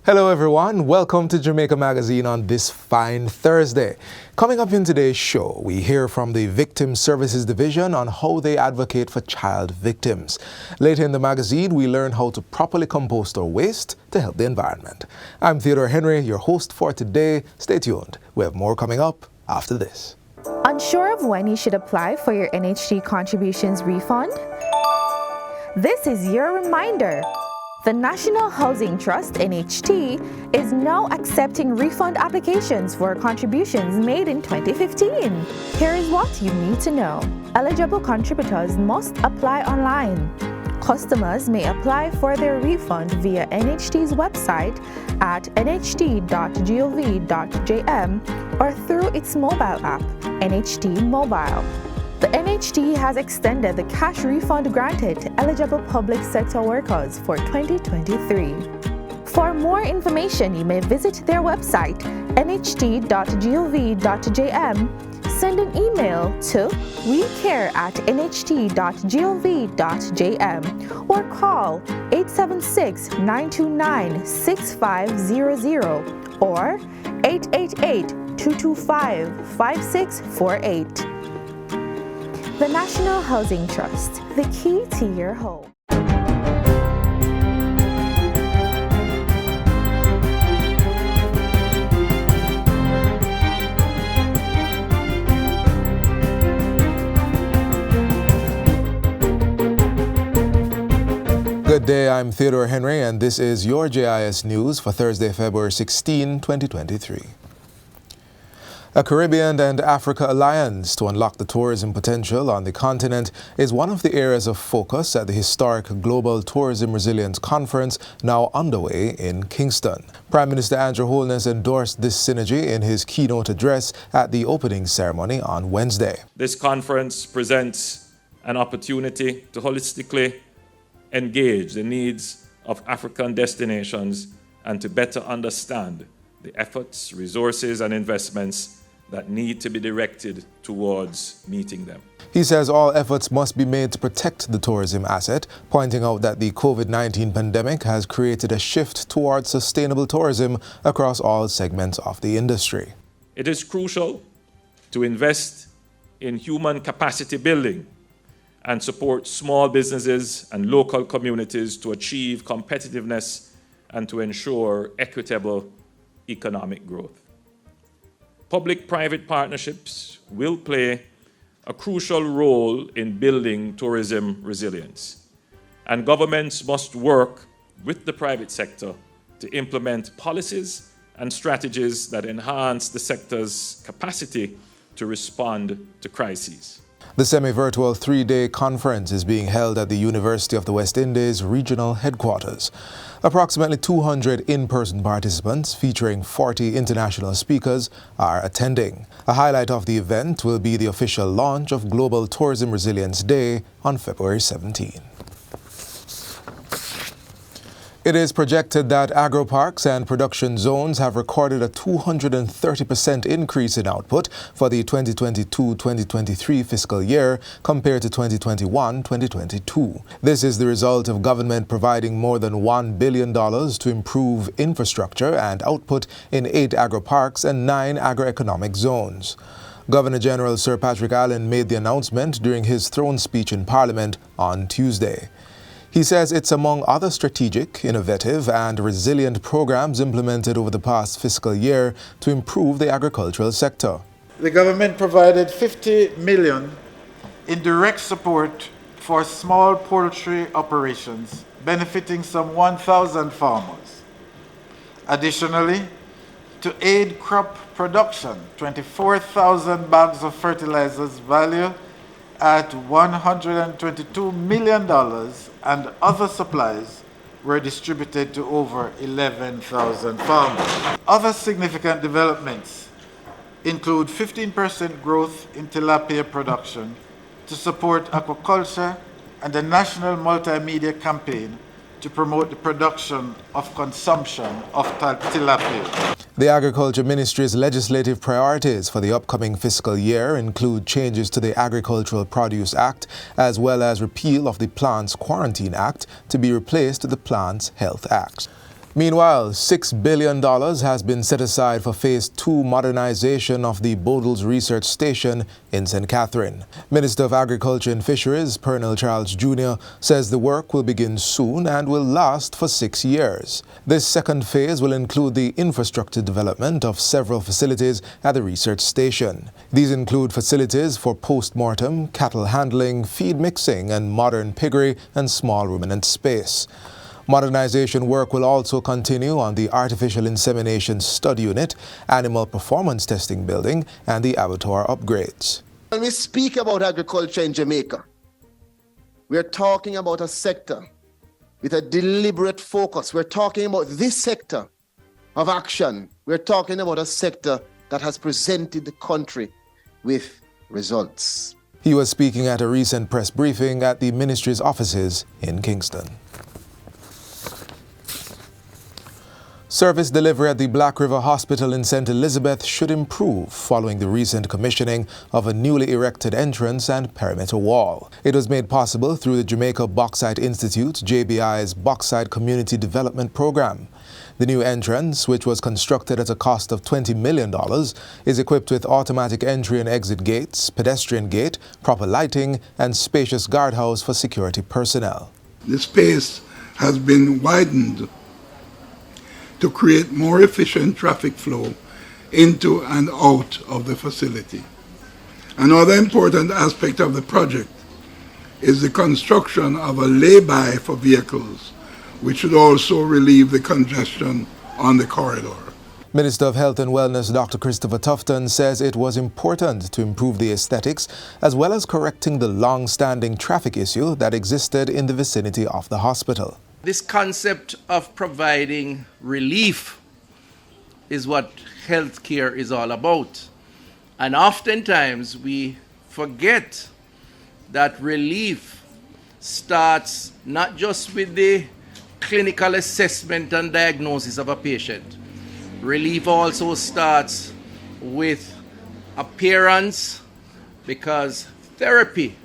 Hello everyone, welcome to Jamaica Magazine on this fine Thursday. Coming up in today's show, we hear from the Victim Services Division on how they advocate for child victims. Later in the magazine, we learn how to properly compost our waste to help the environment. I'm Theodore Henry, your host for today. Stay tuned. We have more coming up after this. Unsure of when you should apply for your NHT contributions refund? This is your reminder. The National Housing Trust, NHT, is now accepting refund applications for contributions made in 2015. Here is what you need to know. Eligible contributors must apply online. Customers may apply for their refund via NHT's website at nht.gov.jm or through its mobile app, NHT Mobile. The NHT has extended the cash refund granted to eligible public sector workers for 2023. For more information, you may visit their website, nht.gov.jm, send an email to wecare@nht.gov.jm or call 876-929-6500 or 888-225-5648. The National Housing Trust, the key to your home. Good day, I'm Theodore Henry, and this is your JIS News for Thursday, February 16, 2023. A Caribbean and Africa alliance to unlock the tourism potential on the continent is one of the areas of focus at the historic Global Tourism Resilience Conference now underway in Kingston. Prime Minister Andrew Holness endorsed this synergy in his keynote address at the opening ceremony on Wednesday. This conference presents an opportunity to holistically engage the needs of African destinations and to better understand the efforts, resources, and investments that need to be directed towards meeting them. He says all efforts must be made to protect the tourism asset, pointing out that the COVID-19 pandemic has created a shift towards sustainable tourism across all segments of the industry. It is crucial to invest in human capacity building and support small businesses and local communities to achieve competitiveness and to ensure equitable economic growth. Public-private partnerships will play a crucial role in building tourism resilience, and governments must work with the private sector to implement policies and strategies that enhance the sector's capacity to respond to crises. The semi-virtual three-day conference is being held at the University of the West Indies regional headquarters. Approximately 200 in-person participants featuring 40 international speakers are attending. A highlight of the event will be the official launch of Global Tourism Resilience Day on February 17. It is projected that agro-parks and production zones have recorded a 230% increase in output for the 2022-2023 fiscal year compared to 2021-2022. This is the result of government providing more than $1 billion to improve infrastructure and output in 8 agro-parks and 9 agroeconomic zones. Governor General Sir Patrick Allen made the announcement during his throne speech in Parliament on Tuesday. He says it's among other strategic, innovative, and resilient programs implemented over the past fiscal year to improve the agricultural sector. The government provided $50 million in direct support for small poultry operations, benefiting some 1,000 farmers. Additionally, to aid crop production, 24,000 bags of fertilizers valued at $122 million and other supplies were distributed to over 11,000 farmers. Other significant developments include 15% growth in tilapia production to support aquaculture and a national multimedia campaign to promote the production of consumption of tilapia. The Agriculture Ministry's legislative priorities for the upcoming fiscal year include changes to the Agricultural Produce Act, as well as repeal of the Plants Quarantine Act to be replaced with the Plants Health Act. Meanwhile, $6 billion has been set aside for Phase 2 modernization of the Bodles Research Station in St. Catherine. Minister of Agriculture and Fisheries, Pernell Charles Jr., says the work will begin soon and will last for 6 years. This second phase will include the infrastructure development of several facilities at the research station. These include facilities for post-mortem, cattle handling, feed mixing, and modern piggery and small ruminant space. Modernization work will also continue on the Artificial Insemination Study Unit, Animal Performance Testing Building, and the abattoir upgrades. When we speak about agriculture in Jamaica, we're talking about a sector with a deliberate focus. We're talking about this sector of action. We're talking about a sector that has presented the country with results. He was speaking at a recent press briefing at the ministry's offices in Kingston. Service delivery at the Black River Hospital in St. Elizabeth should improve following the recent commissioning of a newly erected entrance and perimeter wall. It was made possible through the Jamaica Bauxite Institute, JBI's Bauxite Community Development Program. The new entrance, which was constructed at a cost of $20 million, is equipped with automatic entry and exit gates, pedestrian gate, proper lighting, and spacious guardhouse for security personnel. The space has been widened to create more efficient traffic flow into and out of the facility. Another important aspect of the project is the construction of a lay-by for vehicles, which should also relieve the congestion on the corridor. Minister of Health and Wellness Dr. Christopher Tufton says it was important to improve the aesthetics as well as correcting the long-standing traffic issue that existed in the vicinity of the hospital. This concept of providing relief is what healthcare is all about. And oftentimes we forget that relief starts not just with the clinical assessment and diagnosis of a patient. Relief also starts with appearance, because therapy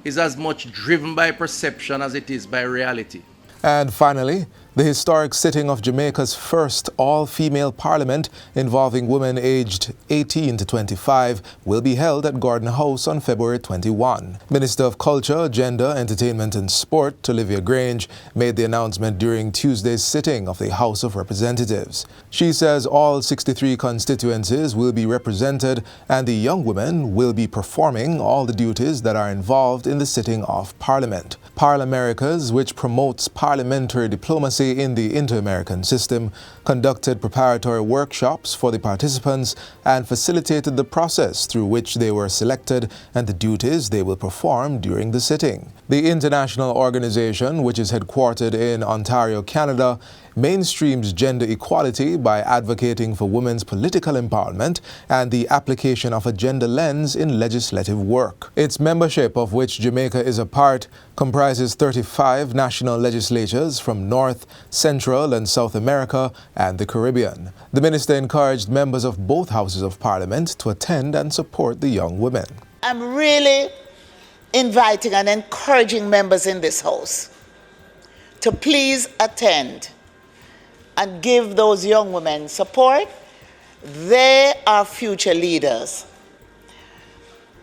is as much driven by perception as it is by reality. And finally, the historic sitting of Jamaica's first all-female parliament involving women aged 18 to 25 will be held at Gordon House on February 21. Minister of Culture, Gender, Entertainment and Sport, Olivia Grange, made the announcement during Tuesday's sitting of the House of Representatives. She says all 63 constituencies will be represented and the young women will be performing all the duties that are involved in the sitting of Parliament. Parliamericas, which promotes parliamentary diplomacy in the Inter-American system, conducted preparatory workshops for the participants and facilitated the process through which they were selected and the duties they will perform during the sitting. The international organization, which is headquartered in Ontario, Canada, mainstreams gender equality by advocating for women's political empowerment and the application of a gender lens in legislative work. Its membership, of which Jamaica is a part, comprises 35 national legislatures from North, Central and South America and the Caribbean. The minister encouraged members of both houses of parliament to attend and support the young women. I'm really inviting and encouraging members in this house to please attend and give those young women support. They are future leaders.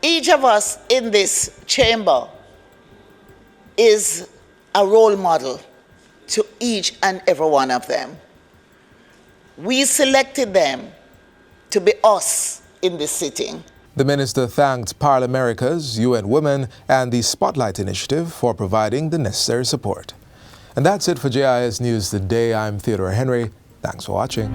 Each of us in this chamber is a role model to each and every one of them. We selected them to be us in this sitting. The minister thanked Parliamericas, UN Women, and the Spotlight Initiative for providing the necessary support. And that's it for JIS News Today. I'm Theodore Henry. Thanks for watching.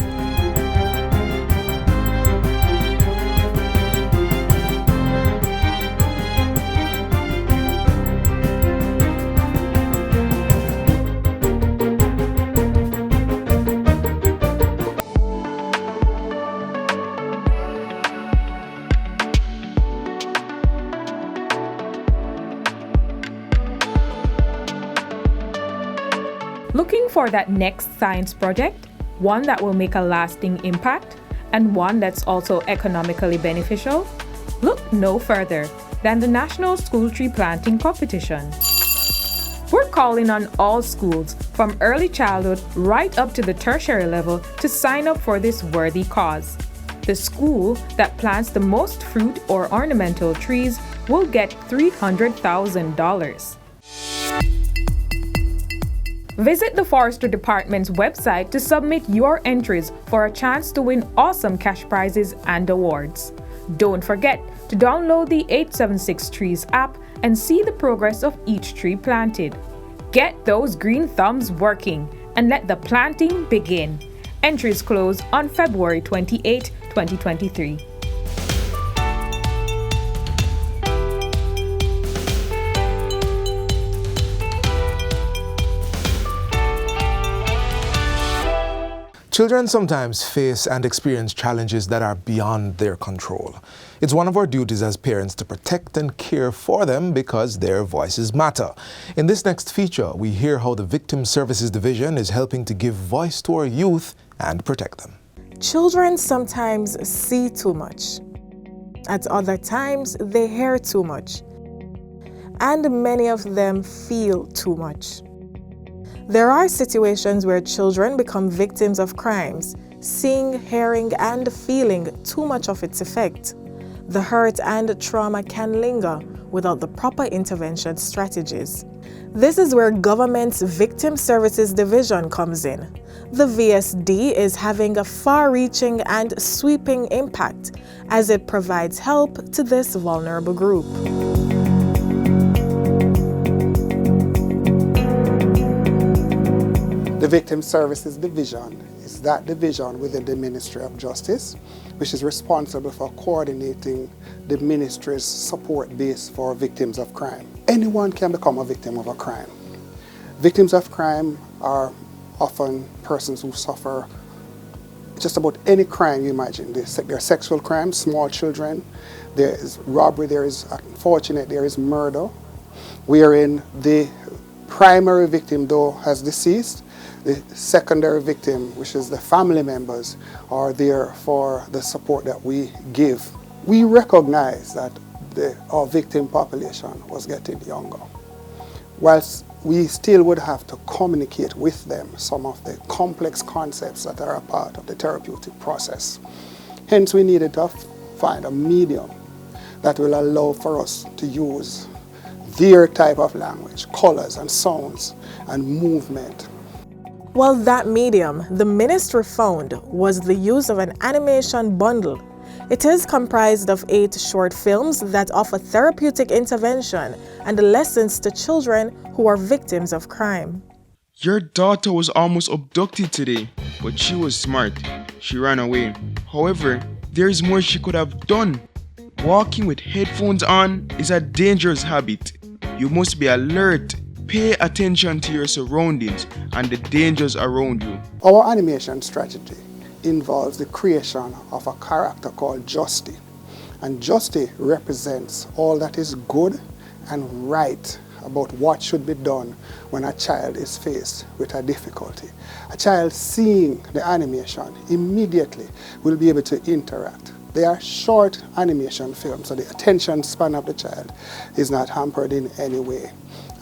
Looking for that next science project, one that will make a lasting impact, and one that's also economically beneficial? Look no further than the National School Tree Planting Competition. We're calling on all schools from early childhood right up to the tertiary level to sign up for this worthy cause. The school that plants the most fruit or ornamental trees will get $300,000. Visit the Forestry Department's website to submit your entries for a chance to win awesome cash prizes and awards. Don't forget to download the 876 Trees app and see the progress of each tree planted. Get those green thumbs working and let the planting begin. Entries close on February 28, 2023. Children sometimes face and experience challenges that are beyond their control. It's one of our duties as parents to protect and care for them because their voices matter. In this next feature, we hear how the Victim Services Division is helping to give voice to our youth and protect them. Children sometimes see too much. At other times, they hear too much. And many of them feel too much. There are situations where children become victims of crimes, seeing, hearing, and feeling too much of its effect. The hurt and trauma can linger without the proper intervention strategies. This is where government's Victim Services Division comes in. The VSD is having a far-reaching and sweeping impact as it provides help to this vulnerable group. The Victim Services Division is that division within the Ministry of Justice, which is responsible for coordinating the ministry's support base for victims of crime. Anyone can become a victim of a crime. Victims of crime are often persons who suffer just about any crime you imagine. There are sexual crimes, small children, there is robbery, there is murder, wherein the primary victim, though, has deceased. The secondary victim, which is the family members, are there for the support that we give. We recognize that our victim population was getting younger. Whilst we still would have to communicate with them some of the complex concepts that are a part of the therapeutic process. Hence, we needed to find a medium that will allow for us to use their type of language, colors and sounds and movement. Well, that medium the ministry found was the use of an animation bundle. It is comprised of 8 short films that offer therapeutic intervention and lessons to children who are victims of crime. Your daughter was almost abducted today, but she was smart. She ran away. However, there is more she could have done. Walking with headphones on is a dangerous habit. You must be alert. Pay attention to your surroundings and the dangers around you. Our animation strategy involves the creation of a character called Justy. And Justy represents all that is good and right about what should be done when a child is faced with a difficulty. A child seeing the animation immediately will be able to interact. They are short animation films, so the attention span of the child is not hampered in any way.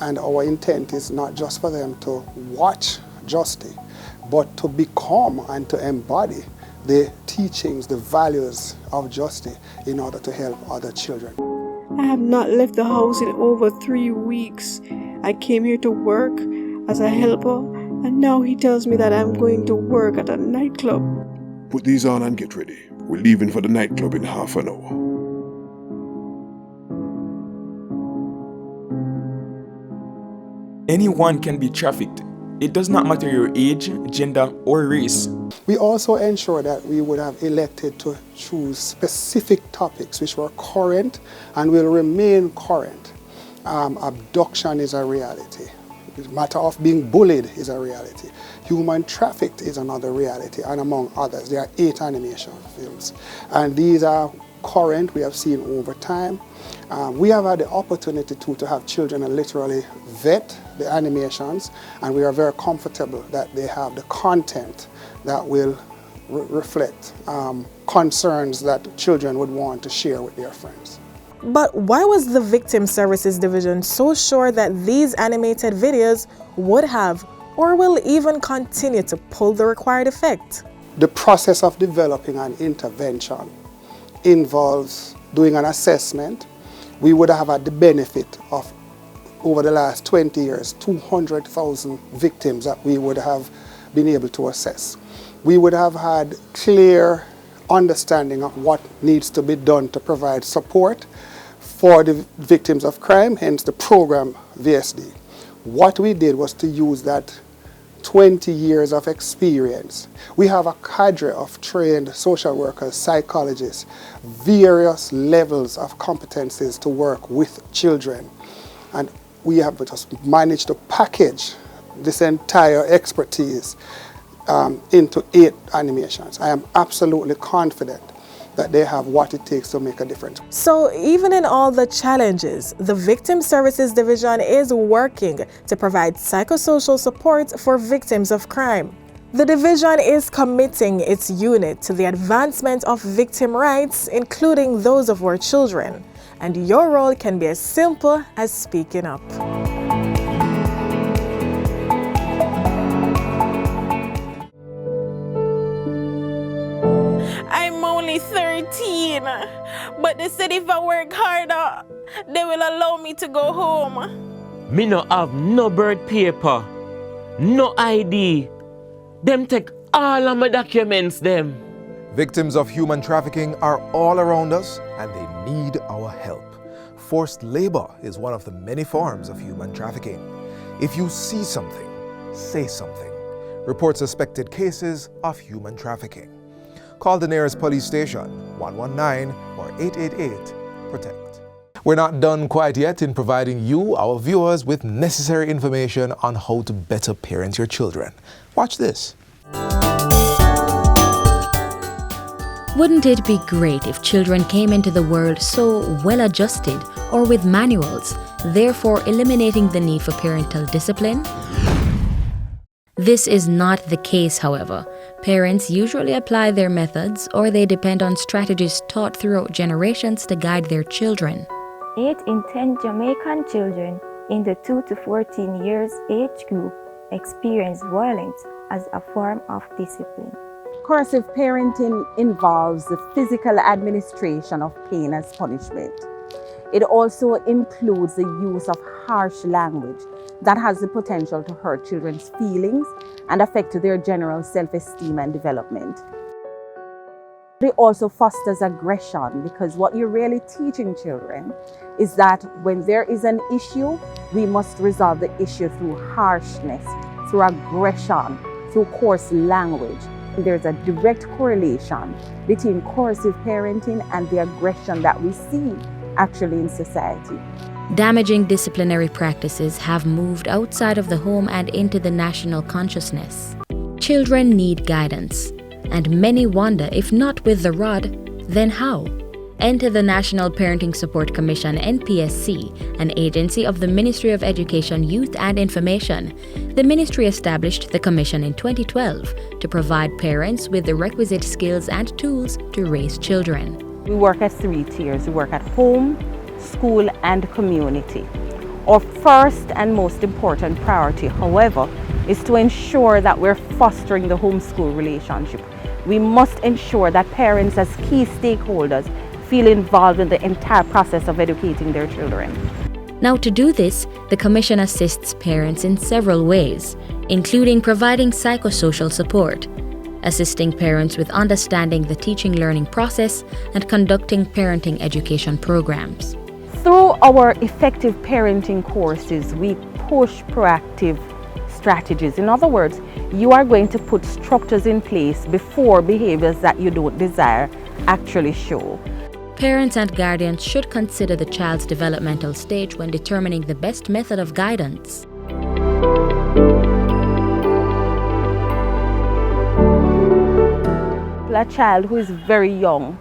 And our intent is not just for them to watch Justy, but to become and to embody the teachings, the values of Justy in order to help other children. I have not left the house in over 3 weeks. I came here to work as a helper, and now he tells me that I'm going to work at a nightclub. Put these on and get ready. We're leaving for the nightclub in half an hour. Anyone can be trafficked. It does not matter your age, gender, or race. We also ensure that we would have elected to choose specific topics which were current and will remain current. Abduction is a reality. The matter of being bullied is a reality. Human trafficked is another reality, and among others. There are 8 animation films. And these are current, we have seen over time. We have had the opportunity to have children literally vet the animations, and we are very comfortable that they have the content that will reflect concerns that children would want to share with their friends. But why was the Victim Services Division so sure that these animated videos would have or will even continue to pull the required effect? The process of developing an intervention involves doing an assessment. We would have had the benefit of, over the last 20 years, 200,000 victims that we would have been able to assess. We would have had clear understanding of what needs to be done to provide support for the victims of crime, hence the program VSD. What we did was to use that 20 years of experience. We have a cadre of trained social workers, psychologists, various levels of competencies to work with children. And we have just managed to package this entire expertise into 8 animations. I am absolutely confident that they have what it takes to make a difference. So even in all the challenges, the Victim Services Division is working to provide psychosocial support for victims of crime. The division is committing its unit to the advancement of victim rights, including those of our children. And your role can be as simple as speaking up. I'm only 13, but they said if I work harder, they will allow me to go home. Me no have no birth paper, no ID. Them take all of my documents, them. Victims of human trafficking are all around us and they need our help. Forced labor is one of the many forms of human trafficking. If you see something, say something. Report suspected cases of human trafficking. Call the nearest police station, 119 or 888-PROTECT. We're not done quite yet in providing you, our viewers, with necessary information on how to better parent your children. Watch this. Wouldn't it be great if children came into the world so well-adjusted or with manuals, therefore eliminating the need for parental discipline? This is not the case, however. Parents usually apply their methods or they depend on strategies taught throughout generations to guide their children. 8 in 10 Jamaican children in the 2 to 14 years age group experience violence as a form of discipline. Coercive parenting involves the physical administration of pain as punishment. It also includes the use of harsh language that has the potential to hurt children's feelings and affect their general self-esteem and development. It also fosters aggression, because what you're really teaching children is that when there is an issue, we must resolve the issue through harshness, through aggression, through coarse language. There's a direct correlation between coercive parenting and the aggression that we see actually in society. Damaging disciplinary practices have moved outside of the home and into the national consciousness. Children need guidance, and many wonder if not with the rod, then how? Enter the National Parenting Support Commission (NPSC), an agency of the Ministry of Education, Youth and Information. The ministry established the commission in 2012 to provide parents with the requisite skills and tools to raise children. We work at 3 tiers. We work at home, school, and community. Our first and most important priority, however, is to ensure that we're fostering the home-school relationship. We must ensure that parents as key stakeholders feel involved in the entire process of educating their children. Now, to do this, the Commission assists parents in several ways, including providing psychosocial support, assisting parents with understanding the teaching-learning process, and conducting parenting education programs. Through our effective parenting courses, we push proactive strategies. In other words, you are going to put structures in place before behaviors that you don't desire actually show. Parents and guardians should consider the child's developmental stage when determining the best method of guidance. A child who is very young,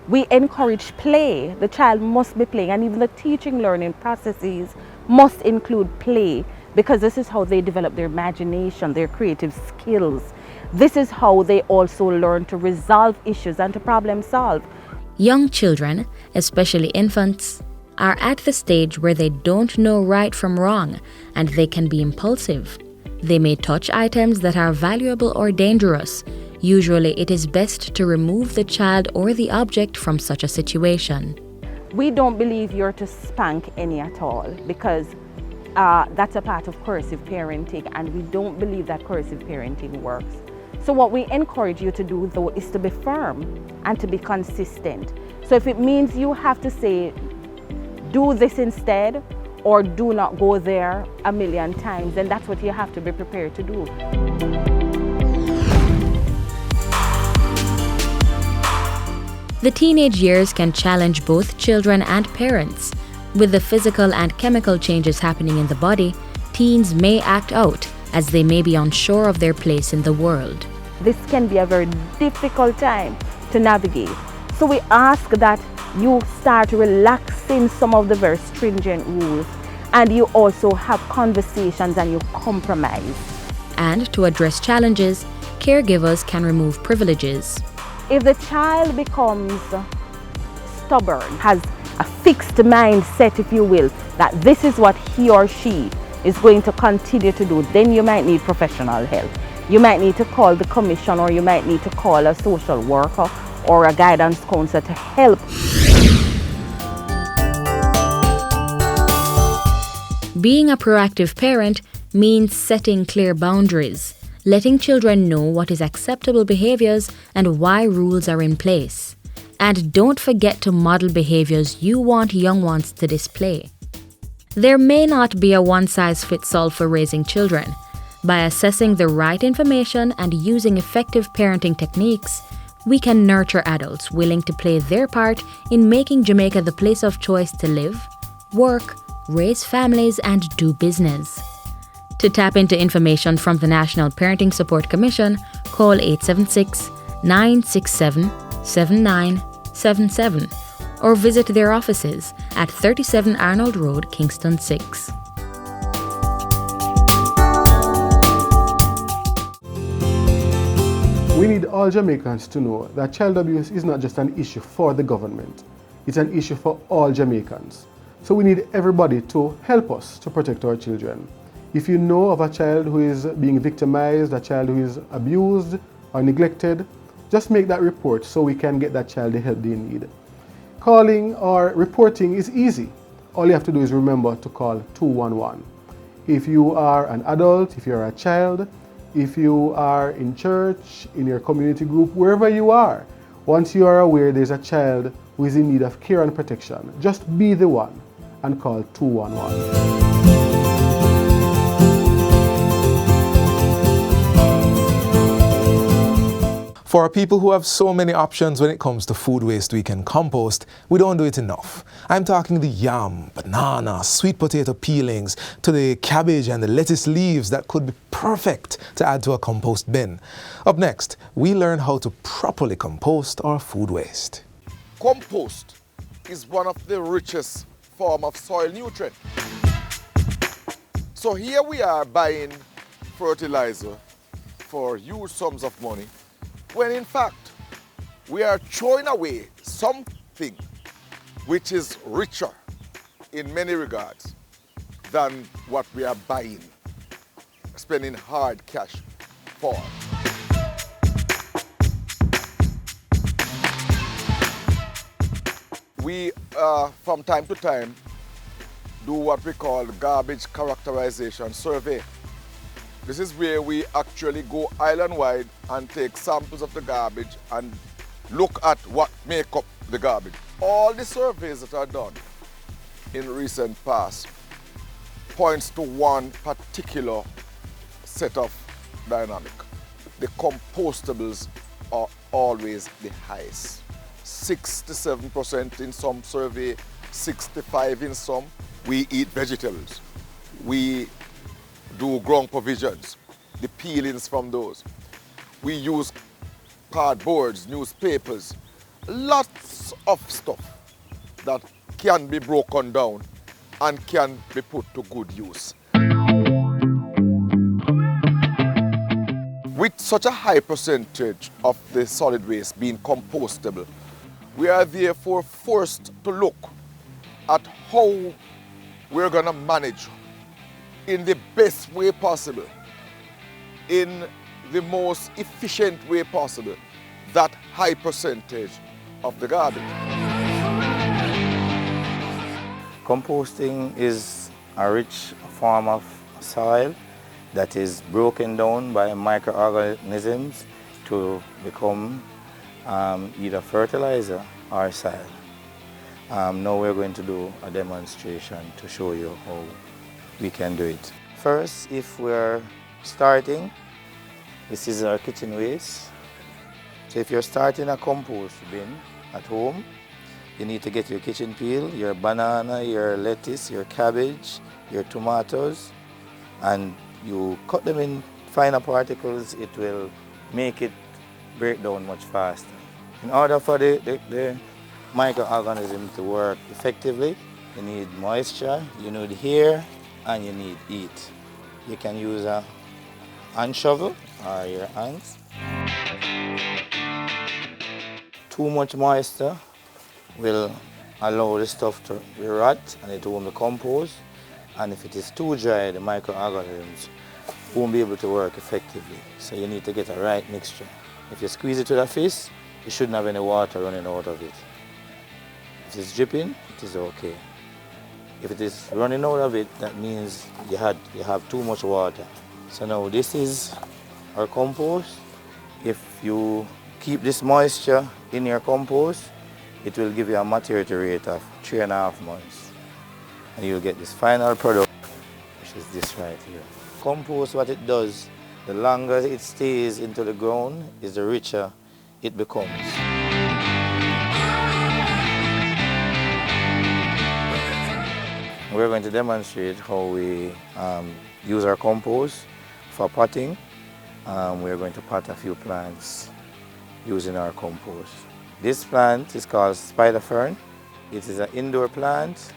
we encourage play. The child must be playing, and even the teaching learning processes must include play, because this is how they develop their imagination, their creative skills. This is how they also learn to resolve issues and to problem solve. Young children, especially infants, are at the stage where they don't know right from wrong, and they can be impulsive. They may touch items that are valuable or dangerous. Usually, it is best to remove the child or the object from such a situation. We don't believe you're to spank any at all, because that's a part of coercive parenting, and we don't believe that coercive parenting works. So what we encourage you to do, though, is to be firm and to be consistent. So if it means you have to say, do this instead, or do not go there a million times, then that's what you have to be prepared to do. The teenage years can challenge both children and parents. With the physical and chemical changes happening in the body, teens may act out as they may be unsure of their place in the world. This can be a very difficult time to navigate. So we ask that you start relaxing some of the very stringent rules, and you also have conversations and you compromise. And to address challenges, caregivers can remove privileges. If the child becomes stubborn, has a fixed mindset, if you will, that this is what he or she is going to continue to do, then you might need professional help. You might need to call the commission, or you might need to call a social worker or a guidance counselor to help. Being a proactive parent means setting clear boundaries, letting children know what is acceptable behaviors and why rules are in place. And don't forget to model behaviors you want young ones to display. There may not be a one-size-fits-all for raising children. By assessing the right information and using effective parenting techniques, we can nurture adults willing to play their part in making Jamaica the place of choice to live, work, raise families, and do business. To tap into information from the National Parenting Support Commission, call 876-967-7977 or visit their offices at 37 Arnold Road, Kingston 6. We need all Jamaicans to know that child abuse is not just an issue for the government, it's an issue for all Jamaicans. So we need everybody to help us to protect our children. If you know of a child who is being victimized, a child who is abused or neglected, just make that report so we can get that child the help they need. Calling or reporting is easy. All you have to do is remember to call 211. If you are an adult, if you're a child, if you are in church, in your community group, wherever you are, once you are aware there's a child who is in need of care and protection, just be the one and call 211. For people who have so many options when it comes to food waste we can compost, we don't do it enough. I'm talking the yam, banana, sweet potato peelings, to the cabbage and the lettuce leaves that could be perfect to add to a compost bin. Up next, we learn how to properly compost our food waste. Compost is one of the richest forms of soil nutrient. So here we are buying fertilizer for huge sums of money, when in fact, we are throwing away something which is richer in many regards than what we are buying, spending hard cash for. We, from time to time, do what we call garbage characterization survey. This is where we actually go island-wide and take samples of the garbage and look at what make up the garbage. All the surveys that are done in recent past points to one particular set of dynamic. The compostables are always the highest. 67% in some survey, 65% in some. We eat vegetables. We do ground provisions, the peelings from those. We use cardboards, newspapers, lots of stuff that can be broken down and can be put to good use. With such a high percentage of the solid waste being compostable, we are therefore forced to look at how we're going to manage in the best way possible in the most efficient way possible that high percentage of the garbage. Composting is a rich form of soil that is broken down by microorganisms to become either fertilizer or soil. Now we're going to do a demonstration to show you how we can do it. First, if we're starting, this is our kitchen waste. So if you're starting a compost bin at home, you need to get your kitchen peel, your banana, your lettuce, your cabbage, your tomatoes, and you cut them in finer particles. It will make it break down much faster. In order for the microorganism to work effectively, you need moisture, you need air, and you need heat. You can use a hand shovel or your hands. Too much moisture will allow the stuff to rot and it won't be compost. And if it is too dry, the microorganisms won't be able to work effectively. So you need to get a right mixture. If you squeeze it with a fist, you shouldn't have any water running out of it. If it's dripping, it is okay. If it is running out of it, that means you have too much water. So now this is our compost. If you keep this moisture in your compost, it will give you a maturity rate of 3.5 months. And you'll get this final product, which is this right here. Compost, what it does, the longer it stays into the ground, is the richer it becomes. We're going to demonstrate how we use our compost for potting. We're going to pot a few plants using our compost. This plant is called spider fern. It is an indoor plant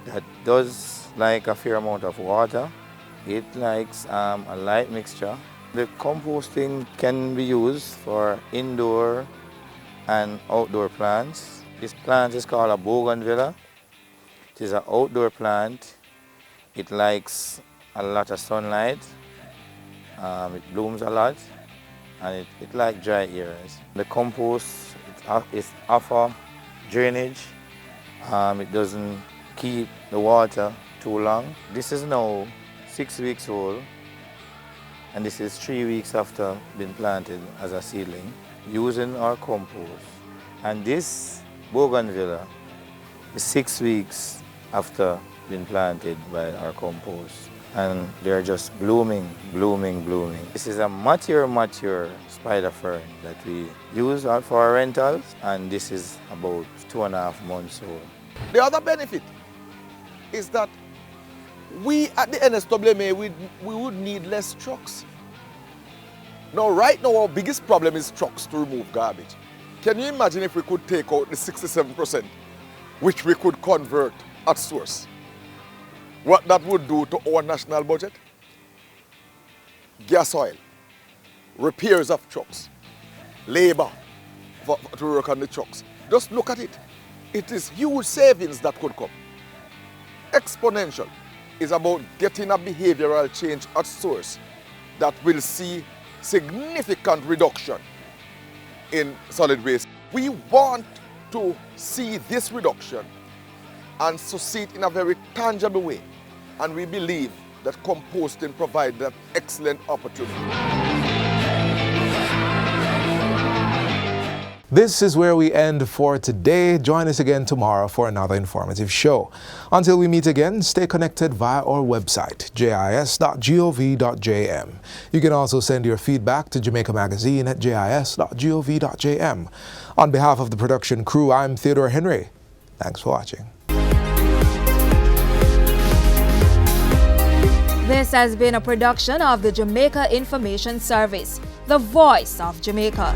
that does like a fair amount of water. It likes a light mixture. The composting can be used for indoor and outdoor plants. This plant is called a bougainvillea. It is an outdoor plant. It likes a lot of sunlight. It blooms a lot, and it likes dry areas. The compost is offer drainage. It doesn't keep the water too long. This is now 6 weeks old, and this is 3 weeks after being planted as a seedling, using our compost. And this bougainvillea is 6 weeks after being planted by our compost. And they're just blooming, blooming, blooming. This is a mature spider fern that we use for our rentals, and this is about 2.5 months old. The other benefit is that we at the NSWMA, we would need less trucks. Now, right now, our biggest problem is trucks to remove garbage. Can you imagine if we could take out the 67%, which we could convert at source? What that would do to our national budget? Gas oil, repairs of trucks, labor to work on the trucks. Just look at it. It is huge savings that could come. Exponential is about getting a behavioral change at source that will see significant reduction in solid waste. We want to see this reduction and to see it in a very tangible way. And we believe that composting provides that excellent opportunity. This is where we end for today. Join us again tomorrow for another informative show. Until we meet again, stay connected via our website, jis.gov.jm. You can also send your feedback to Jamaica Magazine at jis.gov.jm. On behalf of the production crew, I'm Theodore Henry. Thanks for watching. This has been a production of the Jamaica Information Service, the voice of Jamaica.